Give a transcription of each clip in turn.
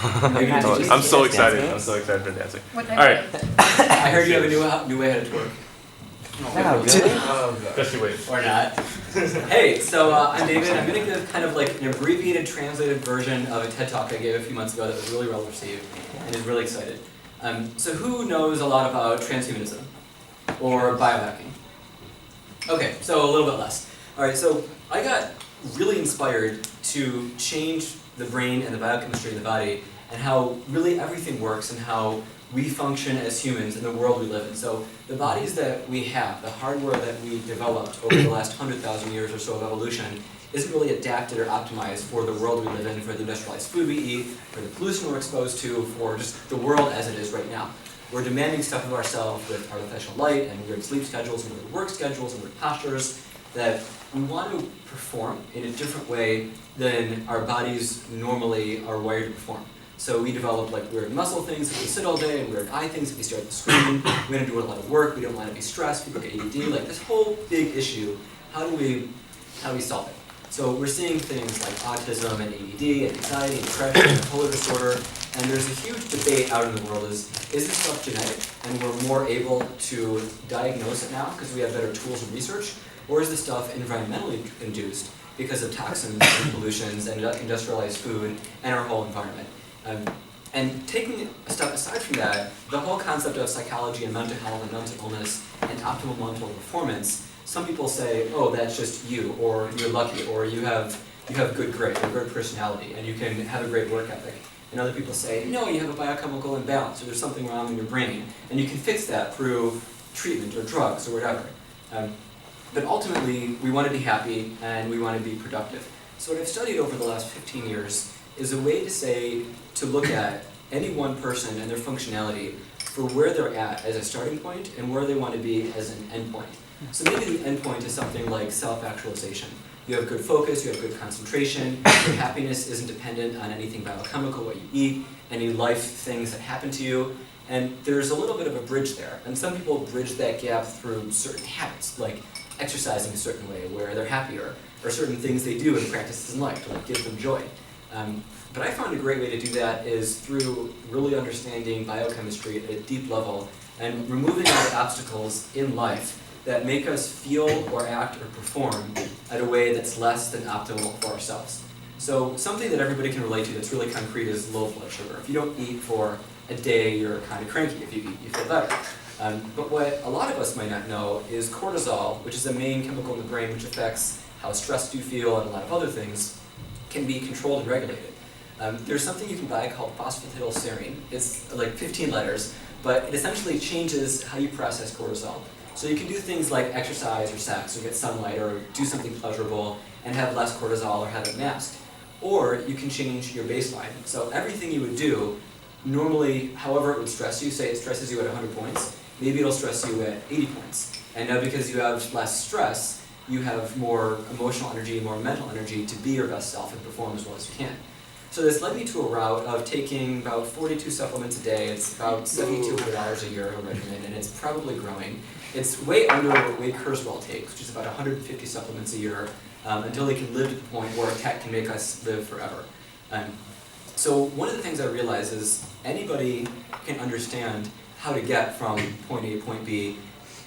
I'm so excited. I'm so excited for dancing. All right. I heard you have a new way how to twerk. Especially wait. Or not. Hey, so I'm David. I'm going to give kind of like an abbreviated, translated version of a TED Talk I gave a few months ago that was really well received and is really excited. So who knows a lot about transhumanism or biohacking? Okay, so a little bit less. All right, so I got really inspired to change the brain and the biochemistry of the body and how really everything works and how we function as humans in the world we live in. So the bodies that we have, the hardware that we developed over the last 100,000 years or so of evolution, isn't really adapted or optimized for the world we live in, for the industrialized food we eat, for the pollution we're exposed to, for just the world as it is right now. We're demanding stuff of ourselves with artificial light and weird sleep schedules and weird work schedules and weird postures that we want to perform in a different way than our bodies normally are wired to perform. So we develop like weird muscle things if we sit all day and weird eye things if we stare at the screen. We don't do a lot of work, we don't want to be stressed, people get ADD, like this whole big issue, how do we solve it? So we're seeing things like autism and ADD and anxiety and depression and bipolar disorder, and there's a huge debate out in the world is this stuff genetic and we're more able to diagnose it now because we have better tools and research, or is this stuff environmentally induced because of toxins and pollutions and industrialized food and our whole environment? And taking a step aside from that, the whole concept of psychology and mental health and mental illness and optimal mental performance, some people say, oh, that's just you, or you're lucky, or you have good grit, or good personality, and you can have a great work ethic. And other people say, no, you have a biochemical imbalance, or there's something wrong in your brain, and you can fix that through treatment or drugs or whatever. But ultimately, we want to be happy and we want to be productive. So what I've studied over the last 15 years is a way to look at any one person and their functionality for where they're at as a starting point and where they want to be as an endpoint. So maybe the endpoint is something like self-actualization. You have good focus, you have good concentration, your happiness isn't dependent on anything biochemical, what you eat, any life things that happen to you, and there's a little bit of a bridge there. And some people bridge that gap through certain habits, like exercising a certain way where they're happier, or certain things they do and practices in life to like give them joy. But I found a great way to do that is through really understanding biochemistry at a deep level and removing all the obstacles in life that make us feel or act or perform at a way that's less than optimal for ourselves. So something that everybody can relate to that's really concrete is low blood sugar. If you don't eat for a day, you're kind of cranky. If you eat, you feel better. But what a lot of us might not know is cortisol, which is a main chemical in the brain which affects how stressed you feel and a lot of other things, can be controlled and regulated. There's something you can buy called phosphatidylserine. It's like 15 letters, but it essentially changes how you process cortisol. So you can do things like exercise or sex or get sunlight or do something pleasurable and have less cortisol or have it masked. Or you can change your baseline. So everything you would do, normally, however it would stress you, say it stresses you at 100 points, maybe it'll stress you at 80 points. And now because you have less stress, you have more emotional energy, more mental energy to be your best self and perform as well as you can. So this led me to a route of taking about 42 supplements a day. It's about $7,200 a year a regimen, and it's probably growing. It's way under what Wade Kurzweil takes, which is about 150 supplements a year, until they can live to the point where tech can make us live forever. So one of the things I realized is anybody can understand how to get from point A to point B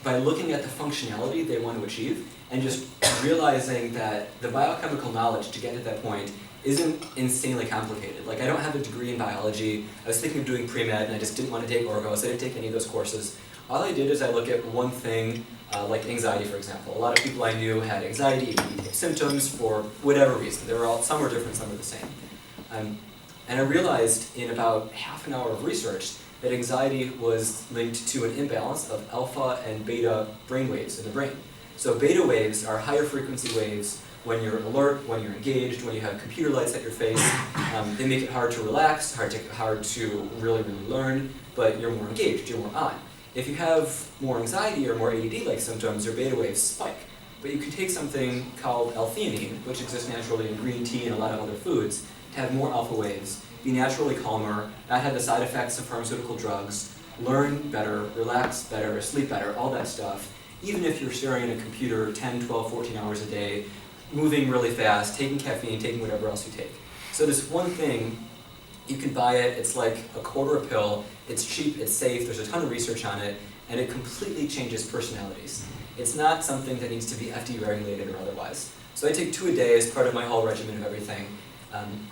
by looking at the functionality they want to achieve and just realizing that the biochemical knowledge to get to that point isn't insanely complicated. Like, I don't have a degree in biology. I was thinking of doing pre-med and I just didn't want to take orgos. I didn't take any of those courses. All I did is I look at one thing, like anxiety, for example. A lot of people I knew had anxiety symptoms for whatever reason. Some were different, some were the same. And I realized in about half an hour of research that anxiety was linked to an imbalance of alpha and beta brain waves in the brain. So beta waves are higher frequency waves when you're alert, when you're engaged, when you have computer lights at your face. They make it hard to relax, hard to really learn, but you're more engaged, you're more on. If you have more anxiety or more ADD-like symptoms, your beta waves spike. But you can take something called L-theanine, which exists naturally in green tea and a lot of other foods, to have more alpha waves, be naturally calmer, not have the side effects of pharmaceutical drugs, learn better, relax better, sleep better, all that stuff, even if you're staring at a computer 10, 12, 14 hours a day, moving really fast, taking caffeine, taking whatever else you take. So this one thing You can buy it, it's like a quarter a pill, it's cheap, it's safe, there's a ton of research on it, and it completely changes personalities. It's not something that needs to be FDA regulated or otherwise. So I take 2 a day as part of my whole regimen of everything.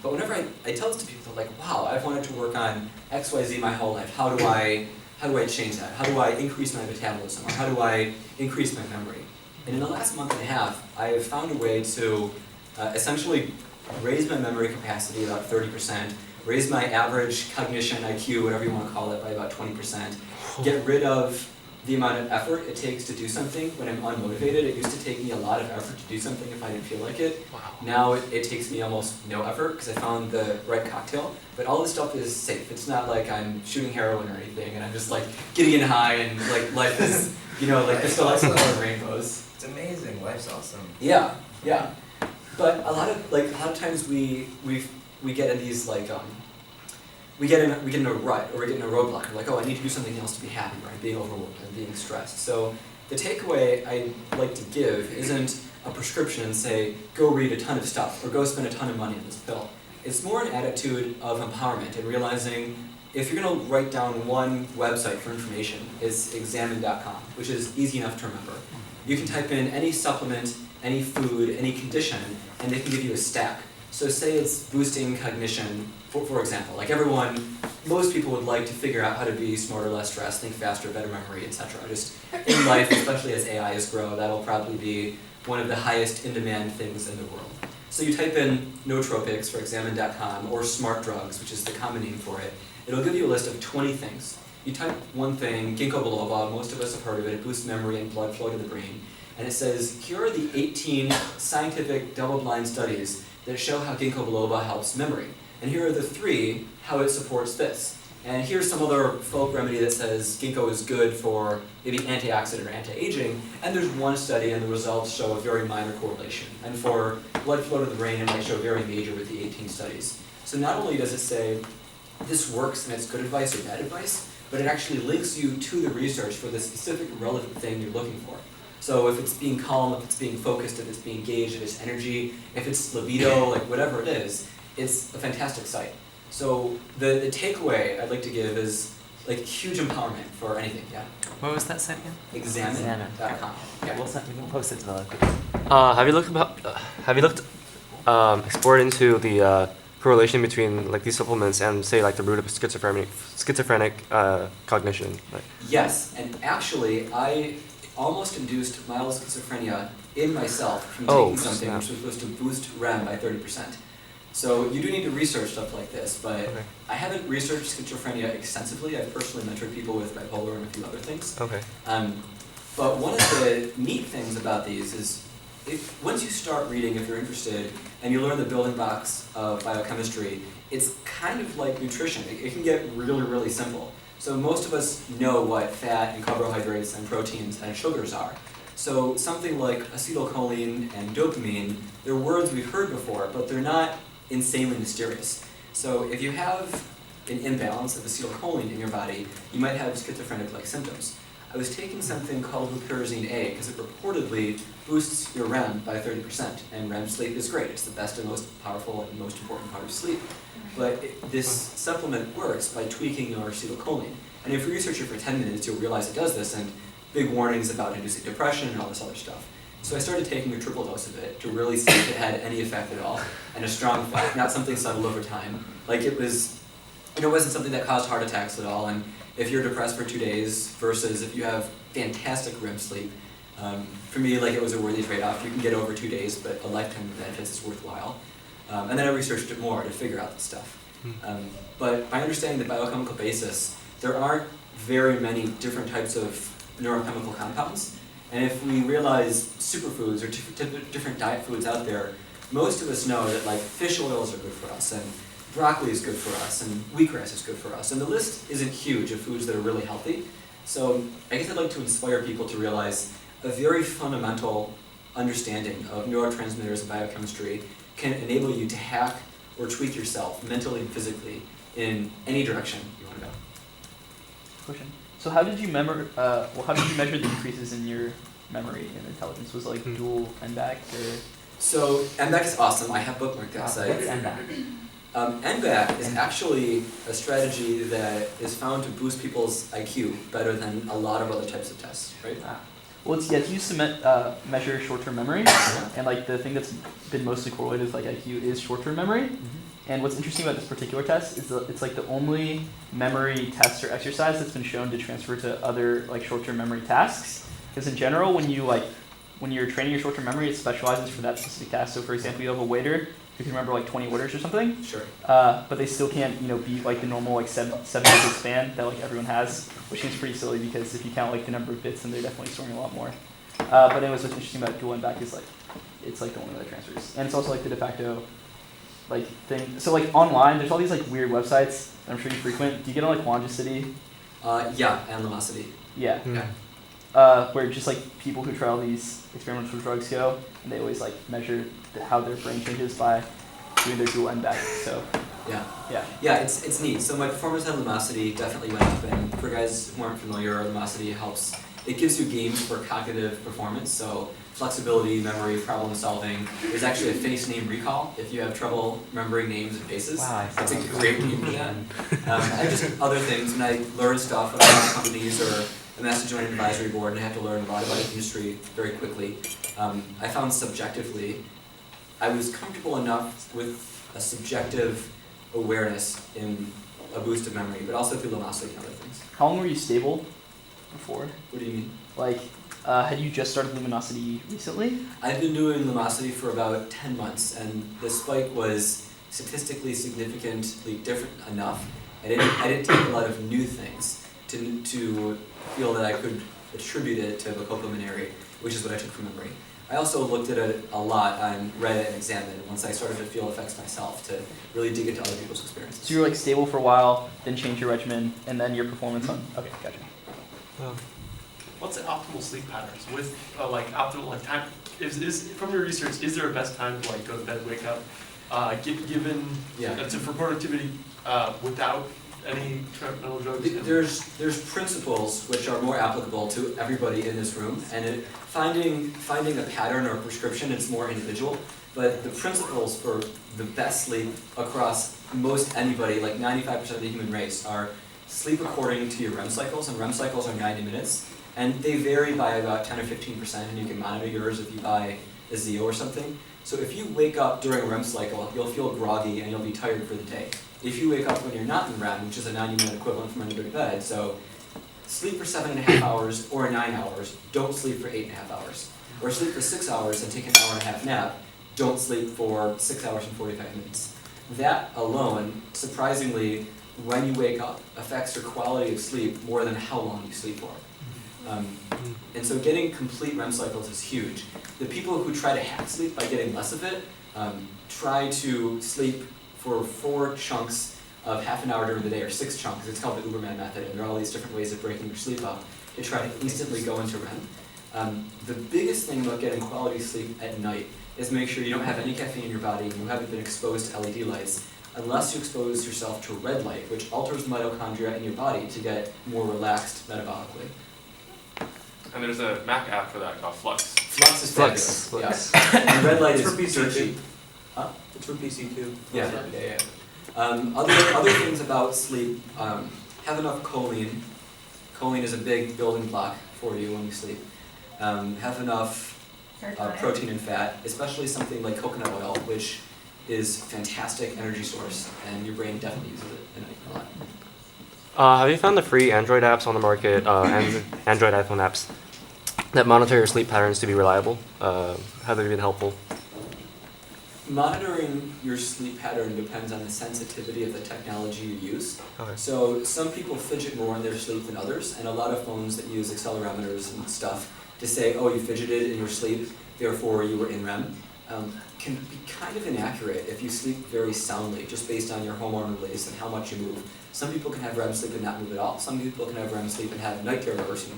But whenever I tell this to people, they're like, wow, I've wanted to work on XYZ my whole life. How do I change that? How do I increase my metabolism? Or how do I increase my memory? And in the last month and a half, I have found a way to essentially raise my memory capacity about 30%, raise my average cognition, IQ, whatever you want to call it, by about 20%, get rid of the amount of effort it takes to do something when I'm unmotivated. It used to take me a lot of effort to do something if I didn't feel like it. Wow. Now it takes me almost no effort because I found the right cocktail. But all this stuff is safe. It's not like I'm shooting heroin or anything and I'm just like getting in high and like life is, like there's still lots of rainbows. It's amazing. Life's awesome. Yeah. But a lot of times we get in these we get in a rut or we get in a roadblock. We're like, oh, I need to do something else to be happy, or I'm being overwhelmed, I'm being stressed. So the takeaway I like to give isn't a prescription and say, go read a ton of stuff or go spend a ton of money on this pill. It's more an attitude of empowerment and realizing if you're going to write down one website for information, it's examine.com, which is easy enough to remember. You can type in any supplement, any food, any condition, and they can give you a stack. So say it's boosting cognition, for example. Like most people would like to figure out how to be smarter, less stressed, think faster, better memory, etc. Just in life, especially as AIs grow, that'll probably be one of the highest in-demand things in the world. So you type in nootropics for examine.com or smart drugs, which is the common name for it. It'll give you a list of 20 things. You type one thing, ginkgo biloba, most of us have heard of it, it boosts memory and blood flow to the brain. And it says, here are the 18 scientific double-blind studies that show how ginkgo biloba helps memory. And here are the 3, how it supports this. And here's some other folk remedy that says ginkgo is good for maybe antioxidant or anti-aging. And there's one study and the results show a very minor correlation. And for blood flow to the brain, it might show very major with the 18 studies. So not only does it say this works and it's good advice or bad advice, but it actually links you to the research for the specific relevant thing you're looking for. So if it's being calm, if it's being focused, if it's being engaged, if it's energy, if it's libido, like whatever it is, it's a fantastic site. So the takeaway I'd like to give is like huge empowerment for anything, yeah. What was that site again? Examine.com. Yeah. We'll post it to the Have you explored into the correlation between like these supplements and say like the root of schizophrenic cognition? Yes, and actually I almost induced mild schizophrenia in myself from taking something which was supposed to boost REM by 30%. So you do need to research stuff like this, but okay. I haven't researched schizophrenia extensively. I've personally mentored people with bipolar and a few other things. Okay. But one of the neat things about these is once you start reading, if you're interested, and you learn the building blocks of biochemistry, it's kind of like nutrition. It can get really, really simple. So most of us know what fat and carbohydrates and proteins and sugars are. So something like acetylcholine and dopamine, they're words we've heard before, but they're not insanely mysterious. So if you have an imbalance of acetylcholine in your body, you might have schizophrenic-like symptoms. I was taking something called lupyrazine A because it reportedly boosts your REM by 30%, and REM sleep is great. It's the best and most powerful and most important part of sleep. But this supplement works by tweaking your acetylcholine. And if you research it for 10 minutes, you'll realize it does this, and big warnings about inducing depression and all this other stuff. So I started taking a triple dose of it to really see if it had any effect at all, and a strong effect, not something subtle over time. Like it wasn't something that caused heart attacks at all, and if you're depressed for 2 days versus if you have fantastic REM sleep, for me, like it was a worthy trade-off. You can get over 2 days, but a lifetime of benefits is worthwhile. And then I researched it more to figure out this stuff. But by understanding the biochemical basis, there aren't very many different types of neurochemical compounds. And if we realize superfoods or different diet foods out there, most of us know that like fish oils are good for us, and broccoli is good for us, and wheatgrass is good for us. And the list isn't huge of foods that are really healthy. So I guess I'd like to inspire people to realize a very fundamental understanding of neurotransmitters and biochemistry can enable you to hack or tweak yourself mentally and physically in any direction you want to go. Question. So how did you measure the increases in your memory and intelligence? Was it like dual NBAC or? So NBAC is awesome. I have bookmarked that site. What's NBAC? NBAC is actually a strategy that is found to boost people's IQ better than a lot of other types of tests, right? Well, it's used to measure short-term memory, and like the thing that's been mostly correlated with like IQ is short-term memory. And what's interesting about this particular test is that it's like the only memory test or exercise that's been shown to transfer to other like short-term memory tasks. Because in general, when you're training your short-term memory, it specializes for that specific task. So for example, you have a waiter who can remember like 20 orders or something. Sure. But they still can't, beat like the normal like seven digit span that like everyone has, which seems pretty silly because if you count like the number of bits, then they're definitely storing a lot more. But anyways, what's interesting about dual NBAC is like it's like the only way that transfers, and it's also like the de facto like thing. So like online, there's all these like weird websites that I'm sure you frequent. Do you get on like Wanjacity? Yeah, and Lumosity. Yeah. Mm. Where just like people who try all these experimental drugs go, and they always like measure how their brain changes by doing their dual NBAC. So Yeah, it's neat. So my performance on Lumosity definitely went up, and for guys who aren't familiar, Lumosity helps. It gives you gains for cognitive performance, so flexibility, memory, problem solving. There's actually a face name recall if you have trouble remembering names and faces. Wow, It's a great game for that. And just other things, when I learn stuff when I'm in companies or I'm asked to join an advisory board and I have to learn a lot about the industry very quickly, I found subjectively I was comfortable enough with a subjective awareness in a boost of memory, but also through Lumosity and other things. how long were you stable before? What do you mean? Like, had you just started Luminosity recently? I've been doing Lumosity for about 10 months, and the spike was statistically significantly different enough. I didn't take a lot of new things to feel that I could attribute it to vocabulary, which is what I took from memory. I also looked at it a lot on Reddit and examined once I started to feel effects myself to really dig into other people's experiences. So you were like stable for a while, then change your regimen, and then your performance on. Okay, gotcha. What's the optimal sleep patterns with optimal like time? Is from your research, is there a best time to like go to bed, wake up, given for productivity without any mental drugs? There's principles which are more applicable to everybody in this room, and finding a pattern or a prescription is more individual. But the principles for the best sleep across most anybody, like 95% of the human race, are sleep according to your REM cycles, and REM cycles are 90 minutes. And they vary by about 10 or 15%, and you can monitor yours if you buy a Zeo or something. So if you wake up during a REM cycle, you'll feel groggy and you'll be tired for the day. If you wake up when you're not in REM, which is a 90-minute equivalent from when you go to bed, so sleep for 7.5 hours or 9 hours, don't sleep for 8.5 hours. Or sleep for 6 hours and take an hour-and-a-half nap, don't sleep for 6 hours and 45 minutes. That alone, surprisingly, when you wake up, affects your quality of sleep more than how long you sleep for. And so getting complete REM cycles is huge. The people who try to hack sleep by getting less of it, try to sleep for 4 chunks of half an hour during the day, or 6 chunks. It's called the Uberman method, and there are all these different ways of breaking your sleep up to try to instantly go into REM. The biggest thing about getting quality sleep at night is make sure you don't have any caffeine in your body and you haven't been exposed to LED lights, unless you expose yourself to red light, which alters the mitochondria in your body to get more relaxed metabolically. And there's a Mac app for that called Flux. Flux is fabulous. Yeah. And red light is so cheap. Huh? It's for PC too. Yeah. Other things about sleep, have enough choline. Choline is a big building block for you when you sleep. Have enough protein and fat, especially something like coconut oil, which is a fantastic energy source, and your brain definitely uses it at night a lot. Have you found the free Android apps on the market, and Android iPhone apps, that monitor your sleep patterns to be reliable? Have they been helpful? Monitoring your sleep pattern depends on the sensitivity of the technology you use. Okay. So some people fidget more in their sleep than others, and a lot of phones that use accelerometers and stuff to say, oh, you fidgeted in your sleep, therefore you were in REM, can be kind of inaccurate if you sleep very soundly, just based on your hormone release and how much you move. Some people can have REM sleep and not move at all. Some people can have REM sleep and have night terrors and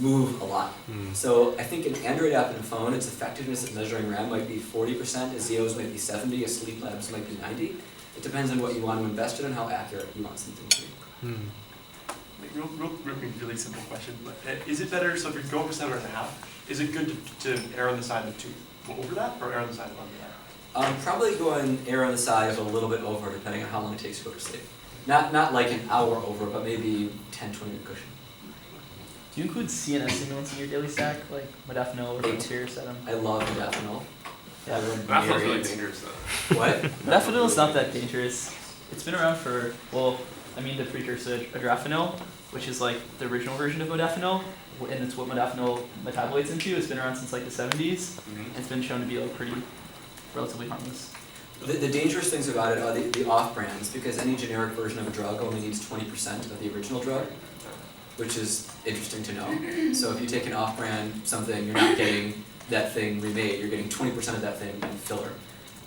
move a lot. So I think an Android app and a phone, its effectiveness at measuring REM might be 40%, a Zeo's might be 70, a Sleep Labs might be 90. It depends on what you want to invest in and how accurate you want something to be. Really simple question, but is it better, so if you're going for 7.5, is it good to err on the side of 2 over that, or err on the side of under that? Probably going err on the side of a little bit over, depending on how long it takes to go to sleep. Not like an hour over, but maybe 10, 20 minute cushion. Do you include CNS stimulants in your daily stack, like modafinil or fluticasone? I love modafinil. Yeah. Modafinil's really dangerous though. What? Modafinil is not that dangerous. It's been around for, the precursor adrafinil, which is like the original version of modafinil, and it's what modafinil metabolates into. It's been around since like the 70s, and it's been shown to be like pretty relatively harmless. The dangerous things about it are the off-brands, because any generic version of a drug only needs 20% of the original drug, which is interesting to know. So if you take an off-brand something, you're not getting that thing remade, you're getting 20% of that thing in filler.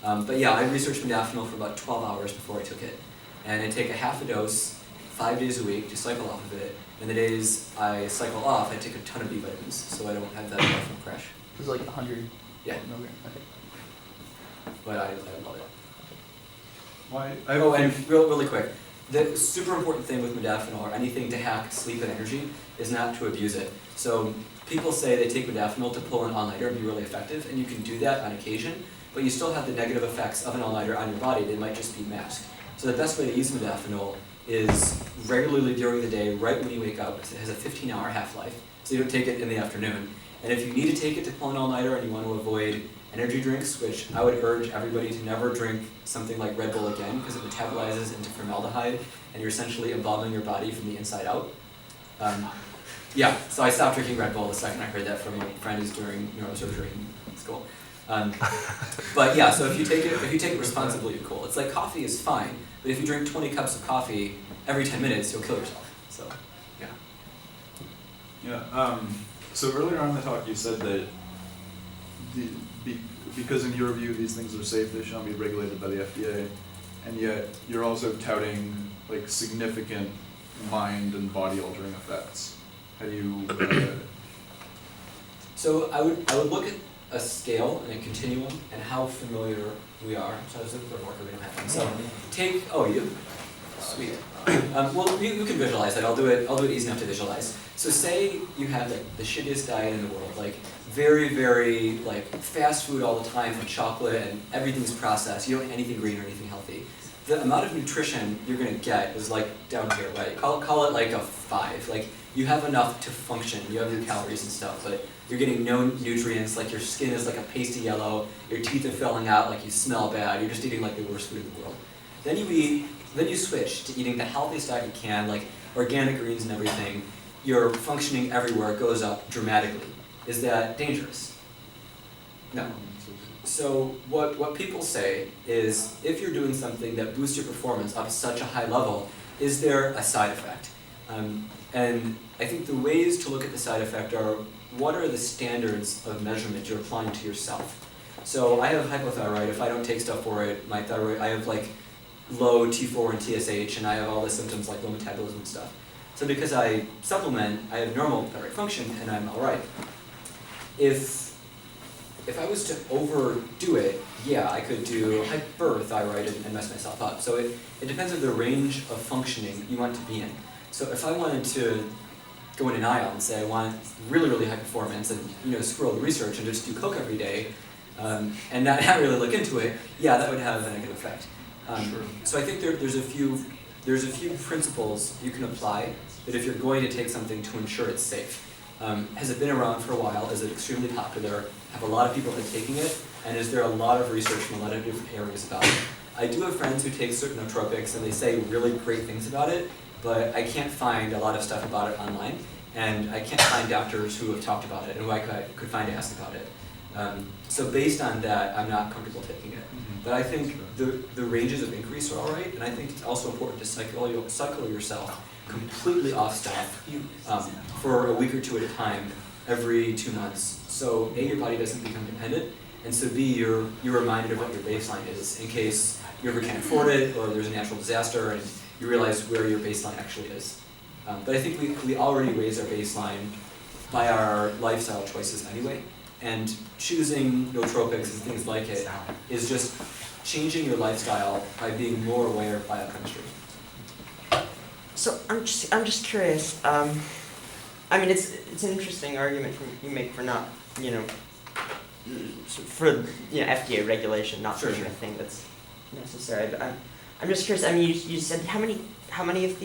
But yeah, I researched modafinil for about 12 hours before I took it. And I take a half a dose, 5 days a week, to cycle off of it. And the days I cycle off, I take a ton of B vitamins, so I don't have that modafinil crash. It was like 100 Yeah. milligrams. Okay. But I love it. Why? And really quick, the super important thing with modafinil or anything to hack sleep and energy is not to abuse it. So people say they take modafinil to pull an all-nighter and be really effective, and you can do that on occasion, but you still have the negative effects of an all-nighter on your body. They might just be masked. So the best way to use modafinil is regularly during the day, right when you wake up. It has a 15-hour half-life, so you don't take it in the afternoon. And if you need to take it to pull an all-nighter and you want to avoid energy drinks, which I would urge everybody to never drink something like Red Bull again, because it metabolizes into formaldehyde, and you're essentially embalming your body from the inside out. Yeah, so I stopped drinking Red Bull the second I heard that from a friend who's doing neurosurgery in school. But yeah, so if you take it responsibly, you're cool. It's like coffee is fine, but if you drink 20 cups of coffee every 10 minutes, you'll kill yourself. So, yeah. Yeah. So earlier on in the talk, you said that because in your view these things are safe, they shouldn't be regulated by the FDA, and yet you're also touting like significant mind and body altering effects. How do you? So I would look at a scale and a continuum and how familiar we are. So I was looking for a marker, we don't have one. So take you. Sweet. Well, you can visualize it. I'll do it easy enough to visualize. So say you have like the shittiest diet in the world, like very, very like fast food all the time and chocolate and everything's processed. You don't eat anything green or anything healthy. The amount of nutrition you're gonna get is like down here, right? Call it like a 5. Like you have enough to function. You have your calories and stuff, but you're getting no nutrients. Like your skin is like a pasty yellow. Your teeth are falling out. Like you smell bad. You're just eating like the worst food in the world. Then you switch to eating the healthiest diet you can, like organic greens and everything. Your functioning everywhere goes up dramatically. Is that dangerous? No. So what people say is, if you're doing something that boosts your performance up such a high level, is there a side effect? And I think the ways to look at the side effect are, what are the standards of measurement you're applying to yourself? So I have hypothyroid. If I don't take stuff for it, my thyroid, I have like low T4 and TSH, and I have all the symptoms like low metabolism and stuff. So because I supplement, I have normal thyroid function, and I'm all right. If I was to overdo it, yeah, I could do hyperthyroid and mess myself up. So it depends on the range of functioning you want to be in. So if I wanted to go in denial and say I want really, really high performance and screw all the research and just do Coke every day, and not really look into it, yeah, that would have a negative effect. So I think there's a few principles you can apply that if you're going to take something to ensure it's safe. Has it been around for a while? Is it extremely popular? Have a lot of people been taking it? And is there a lot of research from a lot of different areas about it? I do have friends who take certain nootropics and they say really great things about it, but I can't find a lot of stuff about it online, and I can't find doctors who have talked about it and who I could find to ask about it. So based on that, I'm not comfortable taking it. But I think the ranges of increase are all right, and I think it's also important to cycle yourself completely off stuff for a week or two at a time every 2 months. So A, your body doesn't become dependent, and so B, you're reminded of what your baseline is in case you ever can't afford it or there's a natural disaster and you realize where your baseline actually is. But I think we already raise our baseline by our lifestyle choices anyway, and choosing nootropics and things like it is just changing your lifestyle by being more aware of biochemistry. So I'm just curious. I mean, it's an interesting argument you make for not, for FDA regulation, not Sure, being sure. a thing that's necessary. But I'm just curious. I mean, you said how many of